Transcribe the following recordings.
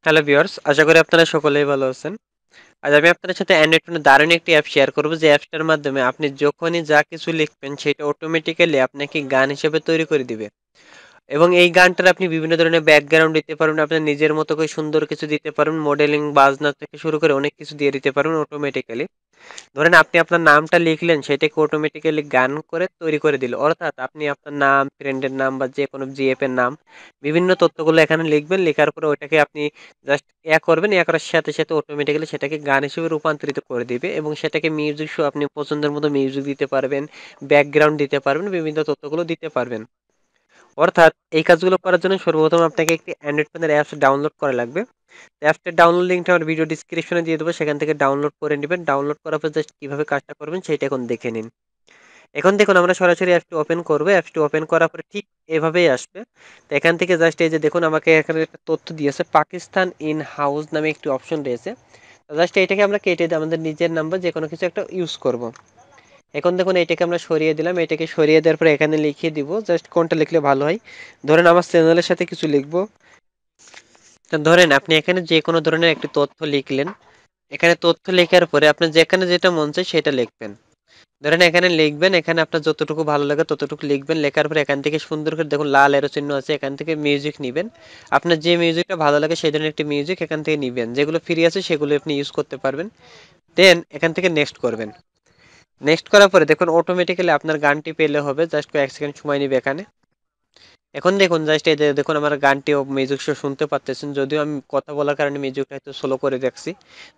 Hello viewers, আশা করি আপনারা সকলেই ভালো আছেন। আজ আমি আপনাদের সাথে অ্যান্ড্রয়েড ফোনে দারুণ একটি অ্যাপ শেয়ার করব, যে অ্যাপসটার মাধ্যমে আপনি যখনই যা কিছু লিখবেন সেটা অটোমেটিক্যালি আপনাকে গান হিসেবে তৈরি করে দিবে। এবং এই গানটার আপনি বিভিন্ন ধরনের ব্যাকগ্রাউন্ড দিতে পারবেন, আপনার নিজের মতো করে সুন্দর কিছু দিতে পারবেন, মডেলিং বাজনা থেকে শুরু করে অনেক কিছু দিয়ে দিতে পারবেন অটোমেটিক্যালি। ধরেন আপনি আপনার নামটা লিখলেন, সেটাকে অটোমেটিক্যালি গান করে তৈরি করে দিল। অর্থাৎ আপনি আপনার নাম, ফ্রেন্ডের নাম বা যে কোনো জিএফ এর নাম, বিভিন্ন তথ্যগুলো এখানে লিখবেন। লেখার পরে ওইটাকে আপনি জাস্ট করবেন। করার সাথে সাথে অটোমেটিক্যালি সেটাকে গান হিসেবে রূপান্তরিত করে দিবে, এবং সেটাকে মিউজিক শো আপনি পছন্দের মতো মিউজিক দিতে পারবেন, ব্যাকগ্রাউন্ড দিতে পারবেন, বিভিন্ন তথ্যগুলো দিতে পারবেন। অর্থাৎ এই কাজগুলো করার জন্য সর্বপ্রথম আপনাকে একটি অ্যান্ড্রয়েড ফোনের অ্যাপস ডাউনলোড করা লাগবে। অ্যাপসটার ডাউনলোড লিঙ্কটা আমার ভিডিও ডিসক্রিপশনে দিয়ে দেবো, সেখান থেকে ডাউনলোড করে নেবেন। ডাউনলোড করার পর জাস্ট কীভাবে কাজটা করবেন সেটা এখন দেখে নিন। এখন দেখুন, আমরা সরাসরি অ্যাপসটি ওপেন করবো। অ্যাপসটি ওপেন করার পরে ঠিক এভাবেই আসবে। তো এখান থেকে জাস্ট এই যে দেখুন, আমাকে এখানে একটা তথ্য দিয়েছে, পাকিস্তান ইন হাউস নামে একটি অপশন রয়েছে। জাস্ট এইটাকে আমরা কেটে দিয়ে আমাদের নিজের নাম্বার যে কোনো কিছু একটা ইউজ করব। এখন দেখুন, এটাকে আমরা সরিয়ে দিলাম। এটাকে সরিয়ে দেওয়ার পরে এখানে লিখিয়ে দিব জাস্ট কোনটা লিখলে ভালো হয়। ধরেন আমার চ্যানেলের সাথে কিছু লিখবো। তো ধরেন আপনি এখানে যে কোনো ধরনের একটি তথ্য লিখলেন। এখানে তথ্য লেখার পরে আপনার যেখানে যেটা মন চায় সেটা লিখবেন। ধরেন এখানে লিখবেন, এখানে আপনার যতটুকু ভালো লাগে ততটুকু লিখবেন। লেখার পরে এখান থেকে সুন্দর করে দেখুন লাল এরো চিহ্ন আছে, এখান থেকে মিউজিক নেবেন। আপনার যে মিউজিকটা ভালো লাগে সেই ধরনের একটি মিউজিক এখান থেকে নেবেন। যেগুলো ফ্রি আছে সেগুলো আপনি ইউজ করতে পারবেন। দেন এখান থেকে নেক্সট করবেন। নেক্সট করার পরে দেখুন অটোমেটিক্যালি আপনার গানটি পেলে হবে। জাস্ট কয়েক সেকেন্ড সময় নেবে এখানে। এখন দেখুন জাস্ট এই যে দেখুন, আমার গানটি মিউজিক শুনতে পাচ্ছেন, যদিও আমি কথা বলার কারণে মিউজিকটা হয়তো স্লো করে দেখছি,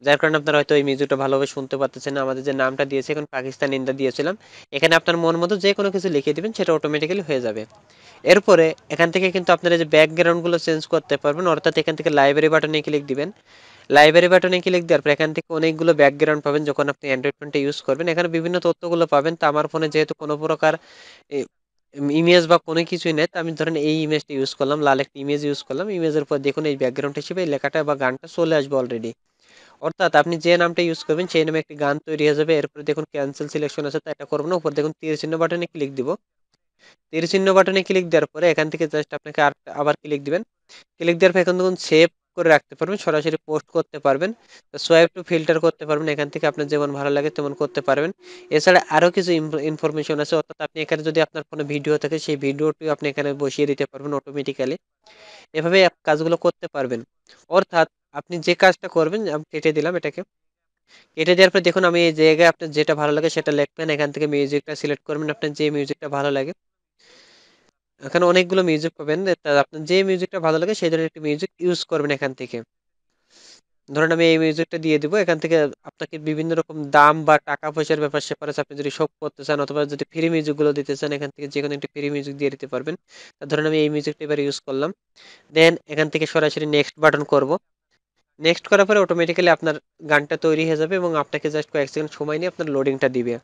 যার কারণে আপনারা হয়তো এই মিউজিকটা ভালোভাবে শুনতে পাচ্ছেন না। আমাদের যে নামটা দিয়েছে এখন পাকিস্তান ইন্ডিয়া দিয়েছিলাম, এখানে আপনার মন মতো যে কোনো কিছু লিখে দিবেন, সেটা অটোমেটিক্যালি হয়ে যাবে। এরপরে এখান থেকে কিন্তু আপনারা যে ব্যাকগ্রাউন্ডগুলো চেঞ্জ করতে পারবেন। অর্থাৎ এখান থেকে লাইব্রেরি বাটনে ক্লিক দিবেন। লাইব্রেরি বাটনে ক্লিক দেওয়ার পর এখান থেকে অনেকগুলো ব্যাকগ্রাউন্ড পাবেন যখন আপনি অ্যান্ড্রয়েড ফোনটা ইউজ করবেন। এখানে বিভিন্ন তথ্যগুলো পাবেন। তো আমার ফোনে যেহেতু কোনো প্রকার ইমেজ বা কোনো কিছুই নেই, তো আমি ধরেন এই ইমেজটা ইউজ করলাম, লাল একটা ইমেজ ইউজ করলাম। ইমেজের পর দেখুন এই ব্যাকগ্রাউন্ড হিসেবে এই লেখাটা বা গানটা চলে আসবে অলরেডি। অর্থাৎ আপনি যে নামটা ইউজ করবেন সেই নামে একটি গান তৈরি হয়ে যাবে। এরপরে দেখুন ক্যান্সেল সিলেকশন আছে, তো এটা করবো না। উপর দেখুন তীর চিহ্ন বাটনে ক্লিক দিব। তীর চিহ্ন বাটনে ক্লিক দেওয়ার পরে এখান থেকে জাস্ট আপনাকে আবার ক্লিক দিবেন। ক্লিক দেওয়ার পর এখন দেখুন সেভ করে রাখতে পারবেন, সরাসরি পোস্ট করতে পারবেন, সোয়াইপ টু ফিল্টার করতে পারবেন। এখান থেকে আপনার যেমন ভালো লাগে তেমন করতে পারবেন। এছাড়া আরও কিছু ইনফরমেশন আছে। অর্থাৎ আপনি এখানে যদি আপনার কোনো ভিডিও থাকে সেই ভিডিওটি আপনি এখানে বসিয়ে দিতে পারবেন অটোমেটিক্যালি। এভাবে কাজগুলো করতে পারবেন। অর্থাৎ আপনি যে কাজটা করবেন, আমি কেটে দিলাম এটাকে। কেটে দেওয়ার পর দেখুন, আমি এই জায়গায় আপনার যেটা ভালো লাগে সেটা লিখবেন। এখান থেকে মিউজিকটা সিলেক্ট করবেন, আপনার যে মিউজিকটা ভালো লাগে। এখানে অনেকগুলো মিউজিক পাবেন, তা আপনার যে মিউজিকটা ভালো লাগে সেই ধরনের একটি মিউজিক ইউজ করবেন এখান থেকে। ধরেন আমি এই মিউজিকটা দিয়ে দিব। এখান থেকে আপনাকে বিভিন্ন রকম দাম বা টাকা পয়সার ব্যাপার স্যাপার আছে, আপনি যদি শপ করতে চান অথবা যদি ফ্রি মিউজিকগুলো দিতে চান, এখান থেকে যে কোনো একটি ফ্রি মিউজিক দিয়ে দিতে পারবেন। ধরেন আমি এই মিউজিকটা এবার ইউজ করলাম। দেন এখান থেকে সরাসরি নেক্সট বাটন করব। নেক্সট করার পরে অটোমেটিক্যালি আপনার গানটা তৈরি হয়ে যাবে, এবং আপনাকে জাস্ট কয়েক সেকেন্ড সময় নিয়ে আপনার লোডিংটা দিবে।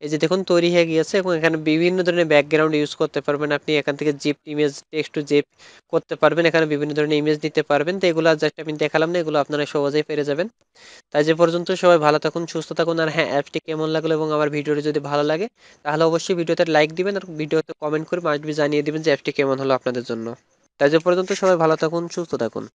এই যে দেখুন তৈরি হয়ে গিয়েছে, এবং এখানে বিভিন্ন ধরনের ব্যাকগ্রাউন্ড ইউজ করতে পারবেন আপনি। এখান থেকে zip image, text to zip করতে পারবেন। এখানে বিভিন্ন ধরনের ইমেজ দিতে পারবেন। তো এগুলো জাস্ট আমি দেখালাম না, এগুলো আপনারা সহজেই পেরে যাবেন। তাই যে পর্যন্ত, সবাই ভালো থাকুন, সুস্থ থাকুন। আর হ্যাঁ, অ্যাপটি কেমন লাগলো এবং আমার ভিডিওটি যদি ভালো লাগে তাহলে অবশ্যই ভিডিওতে লাইক দিবেন, আর ভিডিওতে কমেন্ট করে মাস্ট বি জানিয়ে দিবেন যে অ্যাপটি কেমন হলো আপনাদের জন্য। তাই যে পর্যন্ত, সবাই ভালো থাকুন, সুস্থ থাকুন।